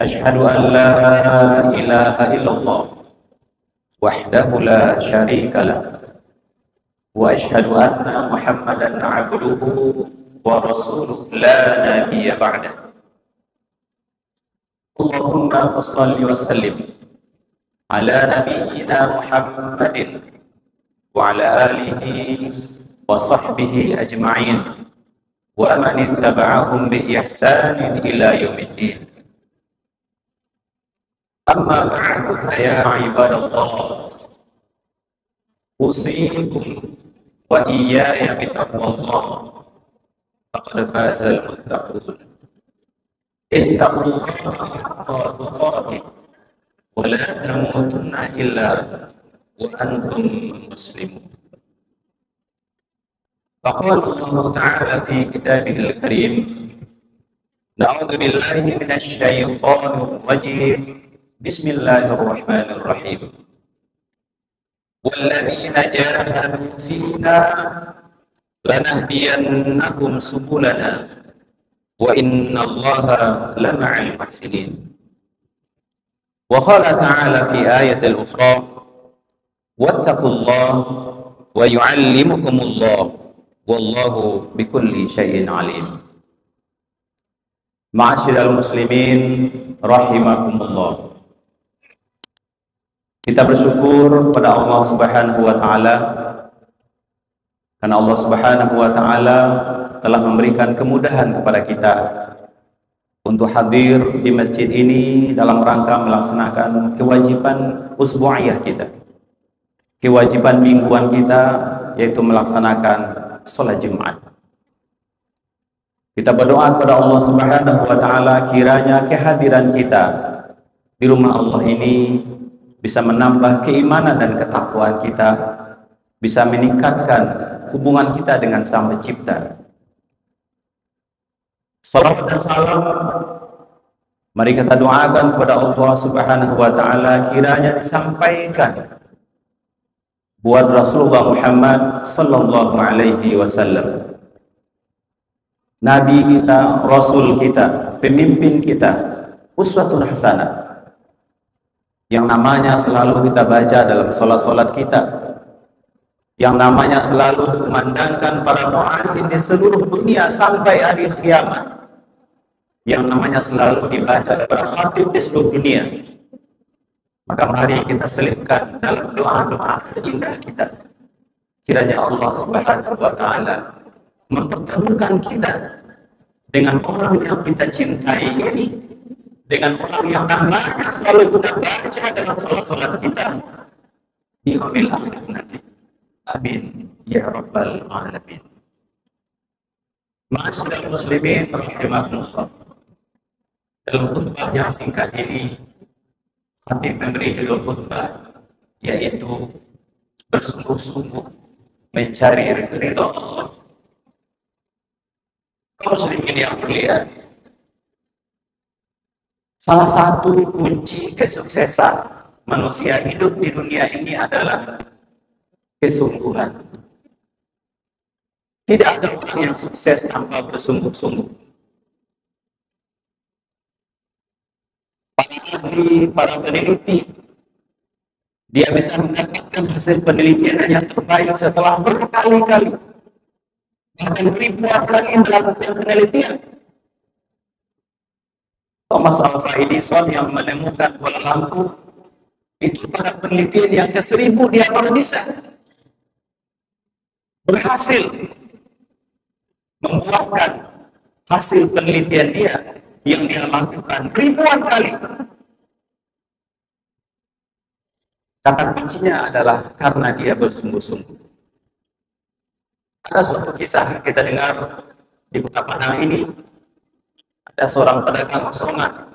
Asyhadu an la ilaha illallah wahdahu la syarika lah wa asyhadu anna Muhammadan abduhu wa rasuluh la nabiyya ba'dah. Allahumma fassalli wa sallim ala nabiyyina Muhammadin wa ala alihi wa sahbihi ajma'in wa man ittaba'ahum bi ihsanin ila yaumiddin. Amma ba'du, ya ibadallah, usikum wa iyaya bittaqwallah, faqad fazal muttaqun. Ittaqullaha haqqa tuqatih wa la tamutunna illa wa antum muslimun. Faqala Allah Ta'ala fi kitabihil karim, na'udzu billahi minasy syaithanir rajim. Bismillahirrahmanirrahim. Walladzina jahadu fina lanahdiyannahum subulana wa innallaha lama'al muhsinin. Wa qala ta'ala fi ayatil ukhra, wattaqullaha wa yu'allimukumullah wallahu bikulli syai'in alim. Ma'asyiral muslimin rahimakumullah. Kita bersyukur kepada Allah Subhanahu wa taala karena Allah Subhanahu wa taala telah memberikan kemudahan kepada kita untuk hadir di masjid ini dalam rangka melaksanakan kewajiban usbu'iyah kita, kewajiban mingguan kita, yaitu melaksanakan sholat Jumat. Kita berdoa kepada Allah Subhanahu wa taala kiranya kehadiran kita di rumah Allah ini bisa menambah keimanan dan ketakwaan kita, bisa meningkatkan hubungan kita dengan Sang Pencipta. Salawat dan salam mari kita doakan kepada Allah Subhanahu wa taala kiranya disampaikan buat Rasulullah Muhammad sallallahu alaihi wasallam, Nabi kita, Rasul kita, pemimpin kita, uswatun hasanah, yang namanya selalu kita baca dalam sholat-sholat kita, yang namanya selalu dikumandangkan para mu'azzin di seluruh dunia sampai hari kiamat, yang namanya selalu dibaca para khatib di seluruh dunia. Maka mari kita selipkan dalam doa-doa terindah kita, kiranya Allah Subhanahu wa taala mempertemukan kita dengan orang yang kita cintai ini, dengan orang yang namanya selalu kita baca dalam salat-salat kita di yaumil akhir nanti. Amin ya rabbal alamin. Ma'asyiral muslimin rahimakumullah. Dalam khutbah yang singkat ini, khatib memberi judul khutbah yaitu bersungguh-sungguh mencari ridha Allah. Kaum muslimin yang mulia, salah satu kunci kesuksesan manusia hidup di dunia ini adalah kesungguhan. Tidak ada orang yang sukses tanpa bersungguh-sungguh. Para ahli, para peneliti, dia bisa mendapatkan hasil penelitian yang terbaik setelah berkali-kali, bahkan ribuan kali melakukan penelitian. Thomas Alva Edison yang menemukan bola lampu itu pada penelitian yang ke-1000 dia baru bisa berhasil membuahkan hasil penelitian dia yang dia lakukan ribuan kali. Kata kuncinya adalah karena dia bersungguh-sungguh. Ada suatu kisah kita dengar di Kota Padang ini. Ada seorang pedagang asongan.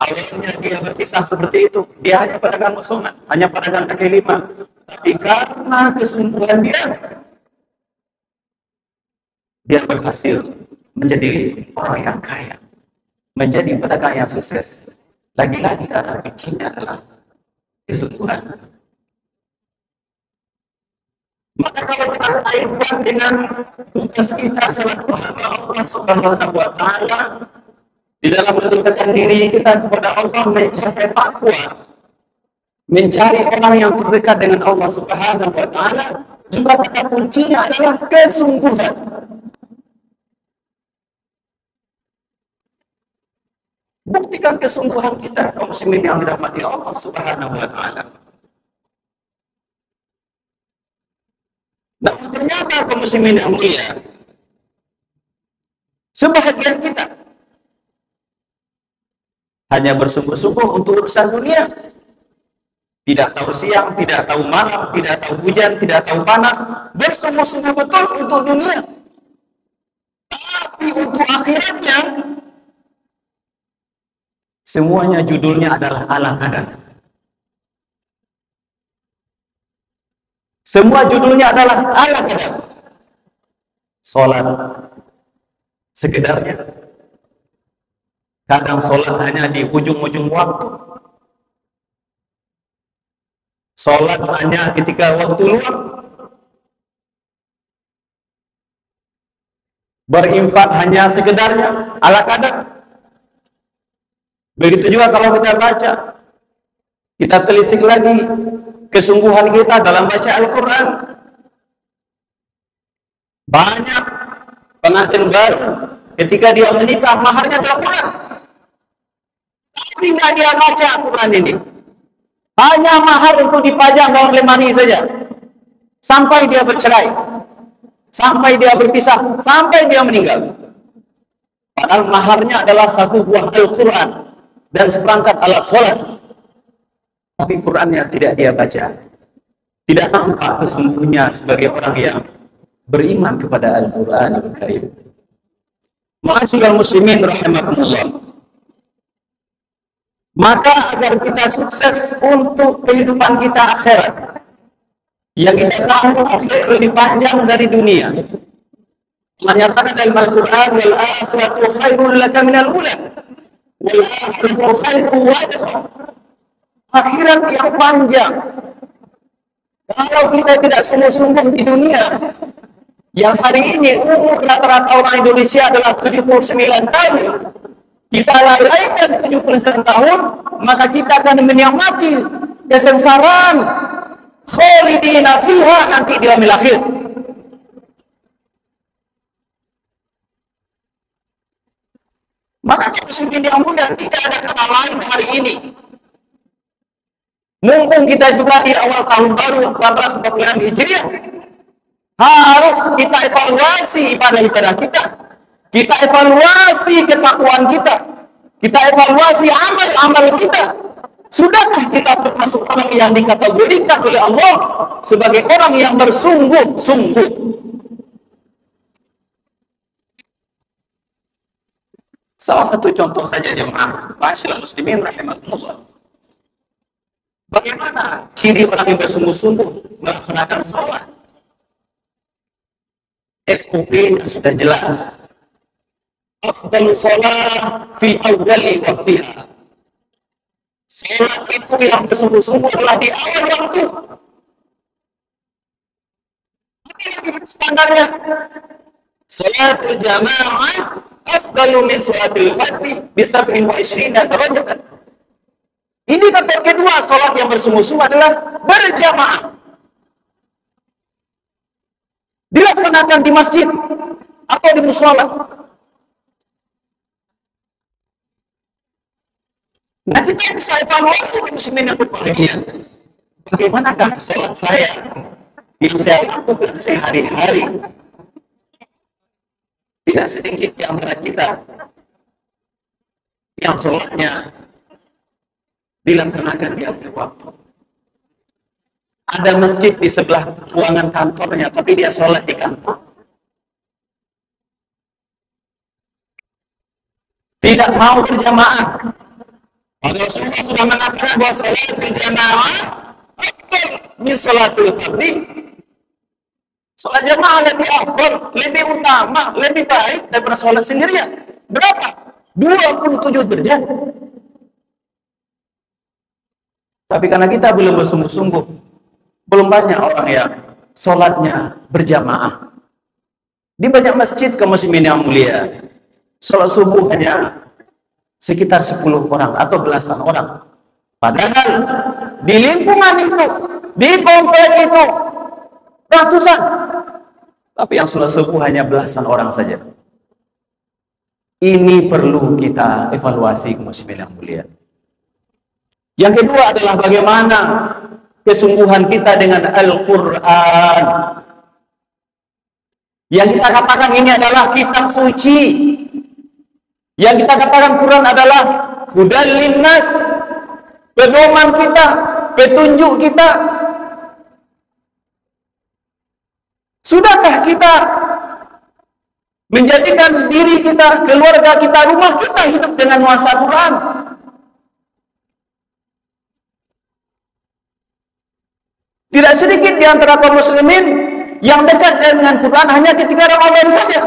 Awalnya dia berkisah seperti itu. Dia hanya pedagang asongan, hanya pedagang kaki lima. Tapi karena kesungguhan dia berhasil menjadi orang yang kaya, menjadi pedagang yang sukses. Lagi-lagi kata kuncinya adalah kesungguhan. Maka kalau kita kaitkan dengan tugas kita selaku hamba Allah Subhanahu wa taala, Di dalam mendekatkan diri kita kepada Allah, mencapai takwa, mencari orang yang terdekat dengan Allah Subhanahu wa Ta'ala, juga kata kuncinya adalah kesungguhan. Buktikan kesungguhan kita, kaum muslimin yang dirahmati Allah Subhanahu wa Ta'ala. Namun ternyata kaum muslimin yang mulia, sebahagian kita hanya bersungguh-sungguh untuk urusan dunia. Tidak tahu siang, tidak tahu malam, tidak tahu hujan, tidak tahu panas. Bersungguh-sungguh betul untuk dunia. Tapi untuk akhiratnya, semuanya judulnya adalah ala kadar. Semua judulnya adalah ala kadar. Sholat sekedarnya. Kadang sholat hanya di ujung-ujung waktu. Sholat hanya ketika waktu luang. Berinfak hanya sekedarnya, ala kadar. Begitu juga kalau kita baca, kita telisik lagi kesungguhan kita dalam baca Al-Quran. Banyak pengantin baru ketika dia menikah, maharnya adalah Quran. Tapi tidak dia baca Al-Quran ini. Hanya mahar untuk dipajang dalam lemari saja. Sampai dia bercerai. Sampai dia berpisah. Sampai dia meninggal. Padahal maharnya adalah satu buah Al-Quran dan seperangkat alat sholat. Tapi Qurannya tidak dia baca. Tidak nampak sesungguhnya sebagai orang yang beriman kepada Al-Quran Al-Karim. Ma'asyiral muslimin rahimakumullah. Maka agar kita sukses untuk kehidupan kita akhirat, yang kita tahu akhirat lebih panjang dari dunia, menyatakan dalam Al-Quran, wal akhiratu khairul laka minal ula, wal akhiratu khairul wadha. Akhirat yang panjang. Kalau kita tidak sungguh-sungguh di dunia, yang hari ini umur rata-rata orang Indonesia adalah 79 tahun, kita lalaikan 79 tahun, maka kita akan menikmati kesengsaraan khalidina fiha nanti di yaumil akhir. Maka muslimin yang mulia, tidak ada kata lain hari ini. Mumpung kita juga di awal tahun baru 1446 Hijriah, harus kita evaluasi ibadah-ibadah kita. Kita evaluasi ketakwaan kita. Kita evaluasi amal-amal kita. Sudahkah kita termasuk orang yang dikategorikan oleh Allah sebagai orang yang bersungguh-sungguh? Salah satu contoh saja jemaah ma'asyiral muslimin rahimakumullah. Bagaimana ciri orang yang bersungguh-sungguh melaksanakan sholat? SOP-nya sudah jelas. Afdalu sholat fi awali waktiha. Sholat itu yang bersungguh-sungguh adalah di awal waktu. Standarnya sholatul jamaah afdalu min sholatil fardhi bi 27 darajatan. Indikator kedua sholat yang bersungguh-sungguh adalah berjamaah. Dilaksanakan di masjid atau di mushola. Nah, kita bisa evaluasi di muslimin yang berbahagia. Bagaimanakah sholat saya yang saya lakukan sehari-hari? Tidak sedikit di antara kita yang sholatnya dilaksanakan di akhir waktu. Ada masjid di sebelah ruangan kantornya, tapi dia sholat di kantor. Tidak mau berjamaah. Rasulullah sudah mengatakan bahwa sholat berjamaah afdal min sholatul fardhi. Sholat jamaah lebih afdal, lebih utama, lebih baik daripada sholat sendirian. Berapa? 27 derajat. Tapi karena kita belum bersungguh-sungguh, belum banyak orang yang sholatnya berjamaah. Di banyak masjid kaum muslimin yang mulia, sholat subuh hanya sekitar 10 orang atau belasan orang. Padahal di lingkungan itu, di komplek itu ratusan, tapi yang sudah sepuh hanya belasan orang saja. Ini perlu kita evaluasi, kaum muslimin yang mulia. Yang kedua adalah bagaimana kesungguhan kita dengan Al-Quran. Yang kita katakan ini adalah kitab suci. Yang kita katakan Quran adalah hudal linnas, pedoman kita, petunjuk kita. Sudahkah kita menjadikan diri kita, keluarga kita, rumah kita hidup dengan nuansa Quran? Tidak sedikit di antara kaum muslimin yang dekat dengan Quran hanya ketika Ramadan saja.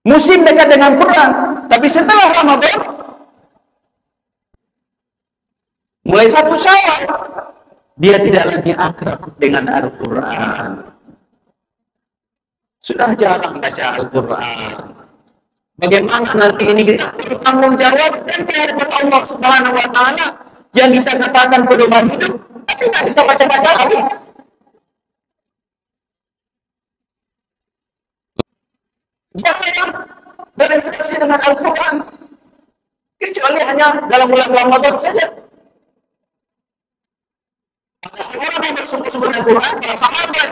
Musim dekat dengan Quran, tapi setelah Ramadan, mulai 1 Syawal, dia tidak lagi akrab dengan Al-Quran. Sudah jarang baca Al-Quran. Bagaimana nanti ini kita bertanggung jawab dan di hadapan Allah Subhanahu wa Ta'ala yang kita katakan pedoman hidup, tapi nggak kita baca-baca lagi. Jangan berinteraksi dengan Al-Quran kecuali hanya dalam bulan Ramadan saja. Orang yang bersungguh-sungguh dengan Quran, para sahabat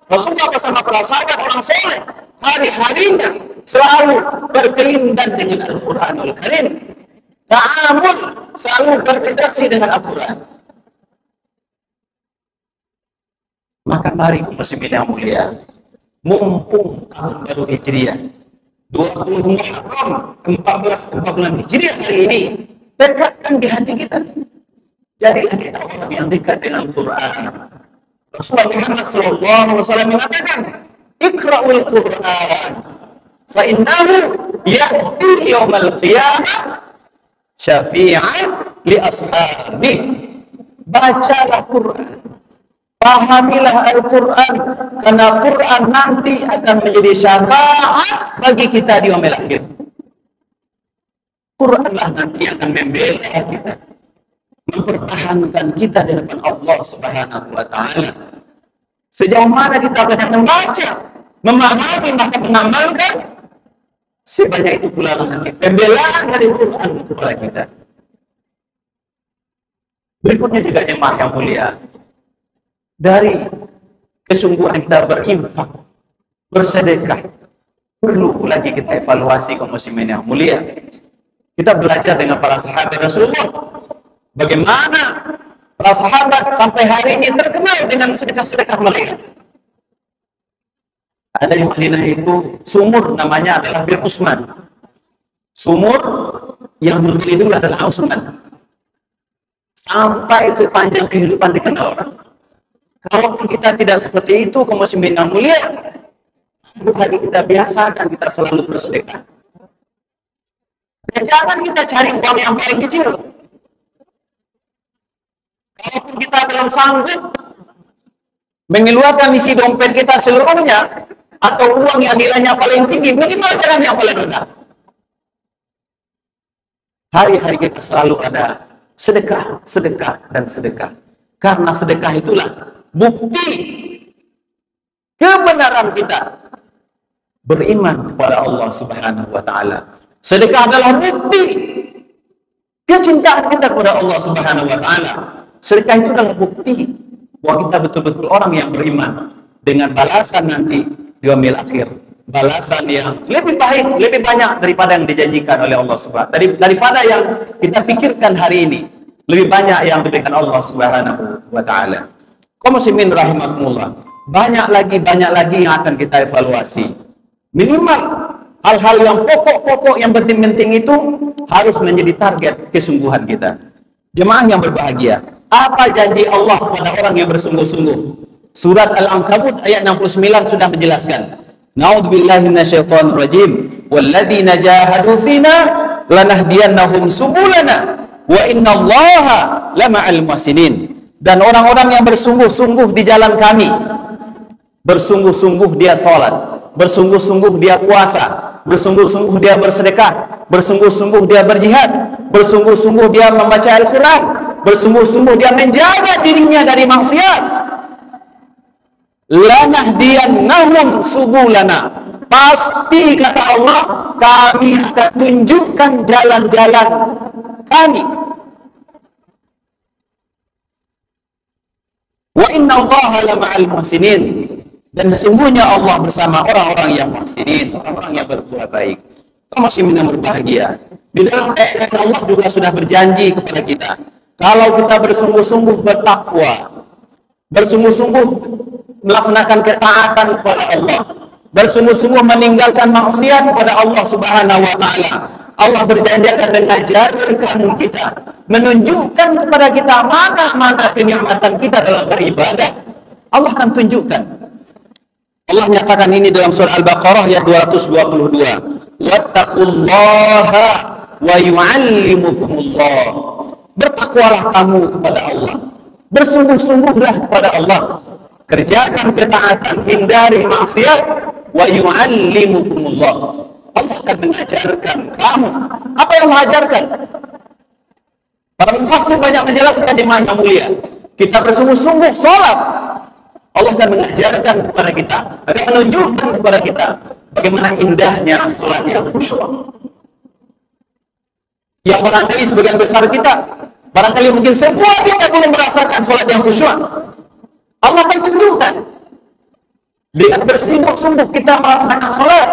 Rasulullah bersama para sahabat orang soleh, hari-harinya selalu berkelindan dengan Al-Quranul Karim. Ta'amul, selalu berinteraksi dengan Al-Quran. Maka mari kaum muslimin yang mulia, mumpung tahun baru Hijriah 20 Muharram 14 Hijriah hari ini, dekatkan di hati kita. Jadilah kita orang yang dekat dengan Quran. Rasulullah Muhammad SAW mengatakan, Iqra'ul Quran fa innahu ya'ti yawmal qiyamah syafi'an li ashabi. Bacalah Quran, pahamilah Al-Quran, karena Quran nanti akan menjadi syafaat bagi kita di yaumil akhir. Quranlah nanti akan membela kita, mempertahankan kita di hadapan Allah Subhanahu wa Ta'ala. Sejauh mana kita banyak membaca, memahami, bahkan mengamalkan, sebanyak itu pula nanti pembelaan dari Quran kepada kita. Berikutnya juga jemaah yang mulia, dari kesungguhan kita berinfak, bersedekah, perlu lagi kita evaluasi kaum muslimin yang mulia. Kita belajar dengan para sahabat Rasulullah, bagaimana para sahabat sampai hari ini terkenal dengan sedekah-sedekah mereka. Ada di Madinah itu sumur, namanya adalah Bir Usman. Sumur yang berdiri dulu adalah Usman. Sampai sepanjang kehidupan dikenal orang. Kalaupun kita tidak seperti itu, kaum muslimin yang mulia, bukan kita biasakan kita selalu bersedekah. Dan jangan kita cari uang yang paling kecil. Kalaupun kita belum sanggup mengeluarkan isi dompet kita seluruhnya, atau uang yang nilainya paling tinggi, minimal jangan yang paling rendah. Hari-hari kita selalu ada sedekah, sedekah, dan sedekah. Karena sedekah itulah bukti kebenaran kita beriman kepada Allah Subhanahu wa Ta'ala. Sedekah adalah bukti kecintaan kita kepada Allah Subhanahu wa Ta'ala. Sedekah itu adalah bukti bahwa kita betul-betul orang yang beriman, dengan balasan nanti di yaumil akhir, balasan yang lebih baik, lebih banyak daripada yang dijanjikan oleh Allah Subhanahu wa Ta'ala, daripada yang kita pikirkan hari ini. Lebih banyak yang diberikan Allah Subhanahu wa Ta'ala. Kaum muslimin rahimakumullah, banyak lagi yang akan kita evaluasi. Minimal hal-hal yang pokok-pokok yang penting-penting itu harus menjadi target kesungguhan kita. Jemaah yang berbahagia, apa janji Allah kepada orang yang bersungguh-sungguh? Surat Al-Ankabut ayat 69 sudah menjelaskan. Na'udzubillahi minasyaitonir rajim. Walladzina jahadu fina lanahdiyannahum subulana wa innallaha lama'al muhsinin. Dan orang-orang yang bersungguh-sungguh di jalan kami, bersungguh-sungguh dia salat, bersungguh-sungguh dia puasa, bersungguh-sungguh dia bersedekah, bersungguh-sungguh dia berjihad, bersungguh-sungguh dia membaca Al-Quran, bersungguh-sungguh dia menjaga dirinya dari maksiat. Lanahdiyannahum subulana, pasti kata Allah, kami akan tunjukkan jalan-jalan kami. Wa inna Allaha lama'al muhsinin, dan sesungguhnya Allah bersama orang-orang yang muhsinin, orang-orang yang berbuat baik. Kaum muslimin yang berbahagia, di dalam ayat Allah juga sudah berjanji kepada kita, kalau kita bersungguh-sungguh bertakwa, bersungguh-sungguh melaksanakan ketaatan kepada Allah, bersungguh-sungguh meninggalkan maksiat kepada Allah Subhanahu wa taala, Allah berjanji akan mengajarkan kita, menunjukkan kepada kita mana-mana kenikmatan kita dalam beribadah. Allah akan tunjukkan. Allah nyatakan ini dalam surah Al-Baqarah ayat 222. Wattaqullaha wa yu'allimukumullah. Bertakwalah kamu kepada Allah. Bersungguh-sungguhlah kepada Allah. Kerjakan ketaatan, hindari maksiat, wa yu'allimukumullah. Allah akan mengajarkan kamu. Apa yang Allah ajarkan? Para mufassir banyak menjelaskan di yang mulia. Kita bersungguh-sungguh sholat, Allah akan mengajarkan kepada kita, akan menunjukkan kepada kita bagaimana indahnya sholat yang khusyuk. Yang barangkali sebagian besar kita, barangkali mungkin semua kita belum merasakan sholat yang khusyuk. Allah akan tunjukkan. Dengan bersungguh-sungguh kita melaksanakan sholat,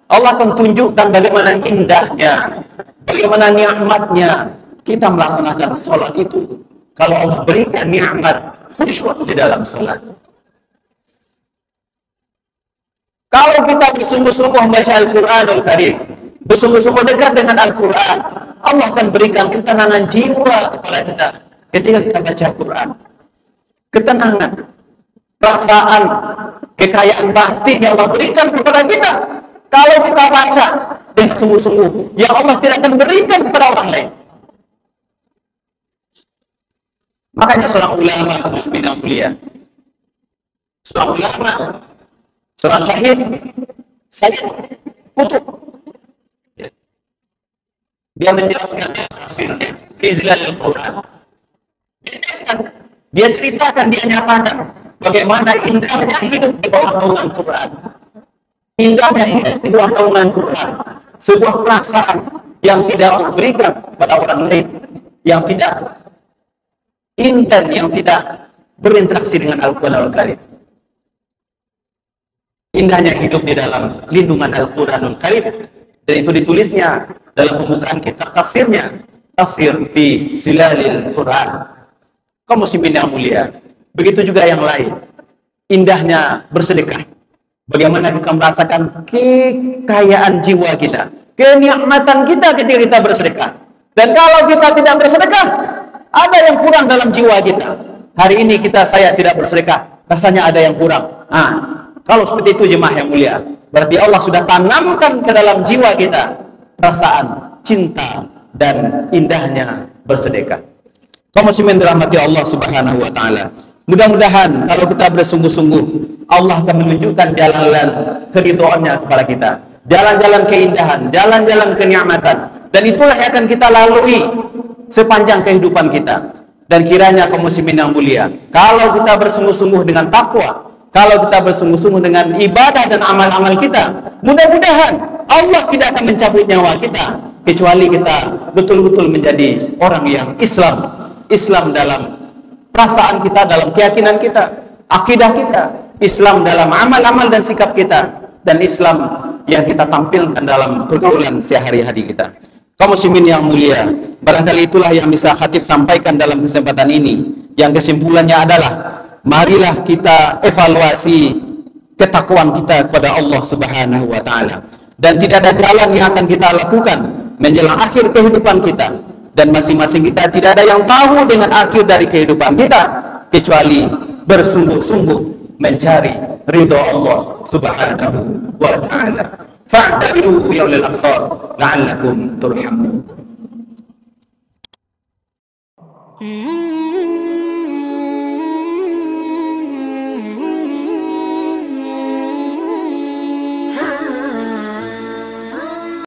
Allah akan tunjukkan bagaimana indahnya, bagaimana nikmatnya kita melaksanakan sholat itu. Kalau Allah berikan nikmat khusyuk di dalam sholat. Kalau kita bersungguh-sungguh membaca Al-Quranul Karim, bersungguh-sungguh dekat dengan Al-Quran, Allah akan berikan ketenangan jiwa kepada kita ketika kita baca Quran. Ketenangan, perasaan, kekayaan batin yang Allah berikan kepada kita. Kalau kita baca dengan sungguh-sungguh, yang Allah tidak akan berikan kepada orang lain. Makanya seorang ulama, muslimin yang mulia, seorang ulama, seorang syahid, Sayyid Qutb, dia menjelaskan tafsirnya fi zilalil Quran. Dia ceritakan, dia nyatakan bagaimana indahnya hidup di bawah naungan Quran. Indahnya hidup di bawah naungan Quran. Sebuah perasaan yang tidak Allah berikan kepada orang lain, yang tidak intan, yang tidak berinteraksi dengan Al-Quranul Karim. Indahnya hidup di dalam lindungan Al-Quranul Karim, dan itu ditulisnya dalam pembukaan kitab tafsirnya, tafsir fi zilalil Quran. Kaum muslimin yang mulia, begitu juga yang lain. Indahnya bersedekah. Bagaimana kita merasakan kekayaan jiwa kita, kenikmatan kita ketika kita bersedekah. Dan kalau kita tidak bersedekah, ada yang kurang dalam jiwa kita. Hari ini saya tidak bersedekah, rasanya ada yang kurang. Kalau seperti itu jemaah yang mulia, berarti Allah sudah tanamkan ke dalam jiwa kita perasaan cinta dan indahnya bersedekah. Kaum muslimin dirahmati Allah Subhanahu wa taala. Mudah-mudahan kalau kita bersungguh-sungguh, Allah akan menunjukkan jalan-jalan keridhaannya kepada kita, jalan-jalan keindahan, jalan-jalan kenikmatan, dan itulah yang akan kita lalui sepanjang kehidupan kita. Dan kiranya kaum muslimin yang mulia, kalau kita bersungguh-sungguh dengan takwa, kalau kita bersungguh-sungguh dengan ibadah dan amal-amal kita, mudah-mudahan Allah tidak akan mencabut nyawa kita kecuali kita betul-betul menjadi orang yang Islam dalam perasaan kita, dalam keyakinan kita, akidah kita, Islam dalam amal-amal dan sikap kita, dan Islam yang kita tampilkan dalam pergaulan sehari-hari kita. Kaum muslimin yang mulia, barangkali itulah yang bisa khatib sampaikan dalam kesempatan ini. Yang kesimpulannya adalah, marilah kita evaluasi ketakwaan kita kepada Allah Subhanahu wa taala. Dan tidak ada jalan yang akan kita lakukan menjelang akhir kehidupan kita, dan masing-masing kita tidak ada yang tahu dengan akhir dari kehidupan kita kecuali bersungguh-sungguh mencari ridha Allah Subhanahu wa taala. Fa'tabiru ya ulil absar la'allakum turhamun.